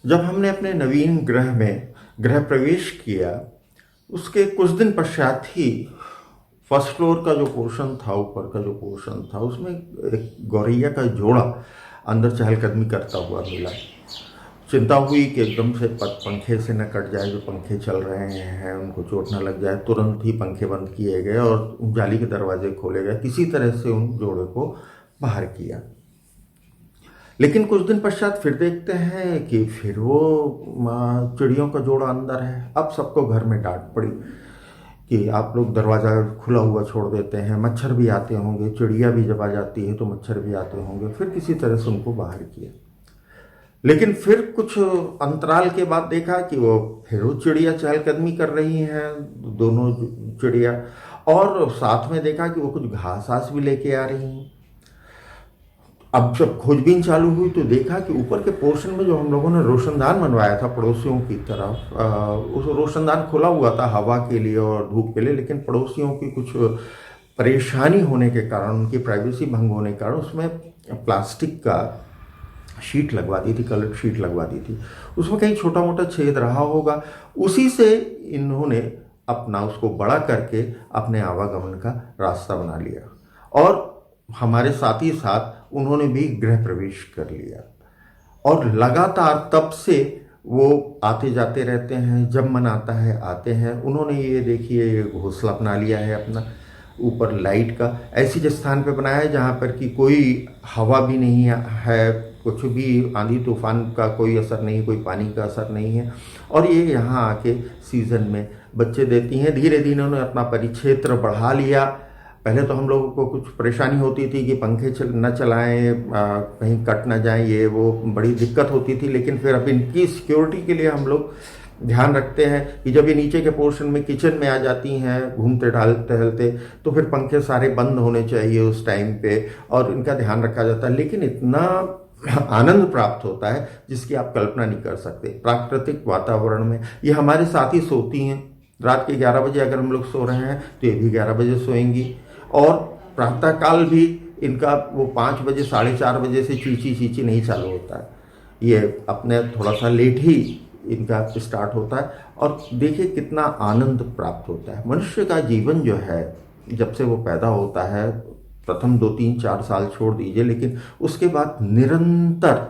जब हमने अपने नवीन ग्रह में गृह प्रवेश किया, उसके कुछ दिन पश्चात ही फर्स्ट फ्लोर का जो पोर्शन था, ऊपर का जो पोर्शन था, उसमें एक गौरैया का जोड़ा अंदर चहलकदमी करता हुआ मिला। चिंता हुई कि एकदम से पंखे से न कट जाए, जो पंखे चल रहे हैं उनको चोट न लग जाए। तुरंत ही पंखे बंद किए गए और जाली के दरवाजे खोले गए, किसी तरह से उन जोड़े को बाहर किया। लेकिन कुछ दिन पश्चात फिर देखते हैं कि फिर वो चिड़ियों का जोड़ा अंदर है। अब सबको घर में डांट पड़ी कि आप लोग दरवाज़ा खुला हुआ छोड़ देते हैं, मच्छर भी आते होंगे, चिड़िया भी जब आ जाती है तो मच्छर भी आते होंगे। फिर किसी तरह से उनको बाहर किया। लेकिन फिर कुछ अंतराल के बाद देखा कि वो फिर वो चिड़िया चहलकदमी कर रही हैं, दोनों चिड़िया, और साथ में देखा कि वो कुछ घास आस भी लेके आ रही हैं। अब जब खोजबीन चालू हुई तो देखा कि ऊपर के पोर्शन में जो हम लोगों ने रोशनदान बनवाया था पड़ोसियों की तरफ, उस रोशनदान खुला हुआ था हवा के लिए और धूप के लिए, लेकिन पड़ोसियों की कुछ परेशानी होने के कारण, उनकी प्राइवेसी भंग होने के कारण उसमें प्लास्टिक का शीट लगवा दी थी, कलर शीट लगवा दी थी। उसमें कहीं छोटा मोटा छेद रहा होगा, उसी से इन्होंने अपना उसको बड़ा करके अपने आवागमन का रास्ता बना लिया और हमारे साथ ही साथ उन्होंने भी गृह प्रवेश कर लिया। और लगातार तब से वो आते जाते रहते हैं, जब मन आता है आते हैं। उन्होंने ये देखिए ये घोंसला बना लिया है अपना, ऊपर लाइट का ऐसी स्थान पे बनाया है जहाँ पर कि कोई हवा भी नहीं है, कुछ भी आंधी तूफान का कोई असर नहीं, कोई पानी का असर नहीं है। और ये यहाँ आके सीज़न में बच्चे देती हैं। धीरे धीरे उन्होंने अपना परिक्षेत्र बढ़ा लिया। पहले तो हम लोगों को कुछ परेशानी होती थी कि पंखे न चलाएं, कहीं कट ना जाएं, ये वो बड़ी दिक्कत होती थी। लेकिन फिर अब इनकी सिक्योरिटी के लिए हम लोग ध्यान रखते हैं कि जब ये नीचे के पोर्शन में किचन में आ जाती हैं घूमते टहलते, तो फिर पंखे सारे बंद होने चाहिए उस टाइम पे और इनका ध्यान रखा जाता है। लेकिन इतना आनंद प्राप्त होता है जिसकी आप कल्पना नहीं कर सकते प्राकृतिक वातावरण में। ये हमारे साथ ही सोती हैं। रात के 11 बजे अगर हम लोग सो रहे हैं तो ये भी 11 बजे सोएंगी। और प्रातःकाल भी इनका वो 5 बजे 4:30 बजे से चींची नहीं चालू होता है, ये अपने थोड़ा सा लेट ही इनका स्टार्ट होता है। और देखिए कितना आनंद प्राप्त होता है। मनुष्य का जीवन जो है, जब से वो पैदा होता है, प्रथम 2-3-4 साल छोड़ दीजिए, लेकिन उसके बाद निरंतर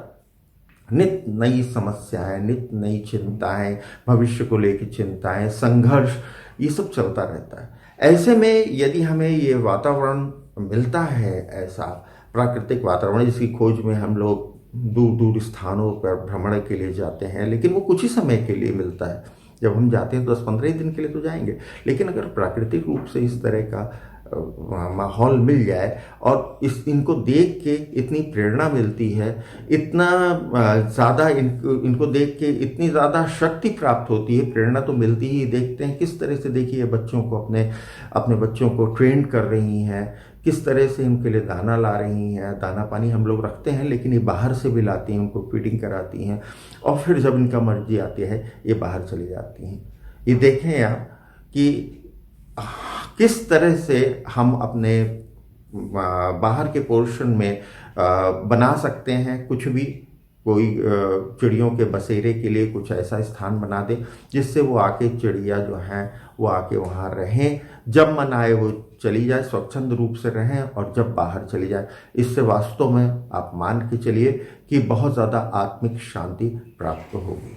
नित नई समस्याएं, नित नई चिंताएं, भविष्य को लेकर चिंताएं, संघर्ष, ये सब चलता रहता है। ऐसे में यदि हमें ये वातावरण मिलता है, ऐसा प्राकृतिक वातावरण जिसकी खोज में हम लोग दूर दूर स्थानों पर भ्रमण के लिए जाते हैं, लेकिन वो कुछ ही समय के लिए मिलता है। जब हम जाते हैं तो 10-15 दिन के लिए तो जाएंगे, लेकिन अगर प्राकृतिक रूप से इस तरह का माहौल मिल जाए और इनको देख के इतनी प्रेरणा मिलती है, इतना ज़्यादा इनको देख के इतनी ज़्यादा शक्ति प्राप्त होती है, प्रेरणा तो मिलती ही। देखते हैं किस तरह से, देखिए बच्चों को अपने बच्चों को ट्रेन कर रही हैं, किस तरह से इनके लिए दाना ला रही हैं। दाना पानी हम लोग रखते हैं, लेकिन ये बाहर से भी लाती हैं, उनको फीडिंग कराती हैं और फिर जब इनका मर्जी आती है ये बाहर चली जाती हैं। ये देखें आप कि किस तरह से हम अपने बाहर के पोर्शन में बना सकते हैं कुछ भी। कोई चिड़ियों के बसेरे के लिए कुछ ऐसा स्थान बना दे जिससे वो आके, चिड़िया जो हैं वो आके वहाँ रहें, जब मन आए वो चली जाए, स्वच्छंद रूप से रहें और जब बाहर चली जाए। इससे वास्तव में आप मान के चलिए कि बहुत ज़्यादा आत्मिक शांति प्राप्त होगी।